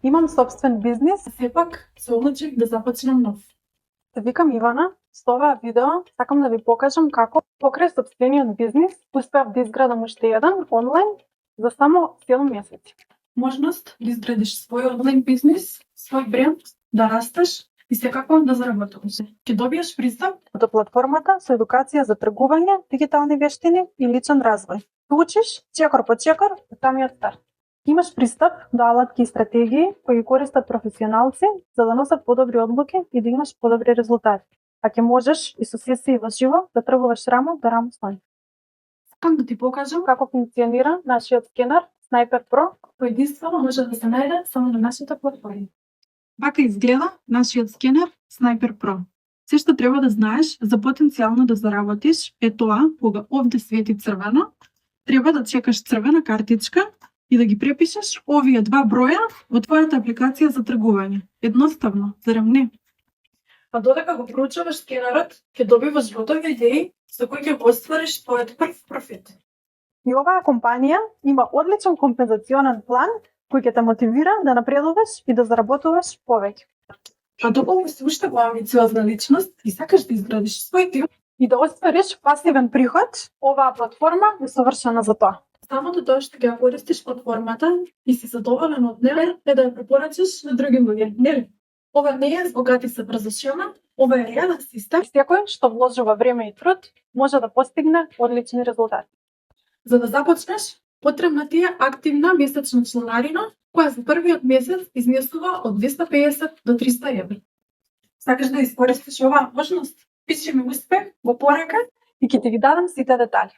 Имам собствен бизнис. Сепак се одлучив да започнам нов. Се викам Ивана. Со оваа видео сакам да ви покажам како покрај собствениот бизнис успеав да изградам уште еден онлайн за само 7 месеци. Можност да изградиш свој онлайн бизнис, свој бренд, да растеш и секако да заработуваш. Ќе добиеш пристап До платформата со едукација за тргување, дигитални вештини и личен развој. Ти учиш чекор по чекор од самиот старт. Имаш пристап до алатки и стратегии кои ги користат професионалци за да носат подобри одлуки и да имаш подобри резултати. А ќе можеш и со сесии во живо да тргуваш рамо до рамо со нив. Сакам да ти покажам Како функционира нашиот скенер Sniper Pro. кој единствено може да се најде само на нашата платформа. Вака изгледа нашиот скенер Sniper Pro. Се што треба да знаеш за потенцијално да заработиш е тоа кога овде свети црвено, треба да чекаш црвена картичка и да ги препишеш овие два броја во твојата апликација за тргување. Едноставно, зарем не? А додека го проучуваш скенерот, ќе добиваш готови идеи со кои ќе го оствариш твојот прв профит. И оваа компанија има одличен компензационен план кој ќе те мотивира да напредуваш и да заработуваш повеќе. А доколку си уште во амбициозна личност и сакаш да изградиш свој тим, И да оствариш пасивен приход, оваа платформа е совршена за тоа. самото тоа што ќе ја користиш платформата и си задоволен од неа е да ја препорачаш на други луѓе, нели? Ова не е збогати се брза шема, ова е реален систем. Секој што вложува време и труд може да постигне одлични резултати. За да започнеш, потребна ти е активна месечна чланарина, која за првиот месец изнесува од 250 до 300 евра. Сакаш да искористиш оваа можност? Пиши ми успех во порака И ќе ти ги дадам сите детали.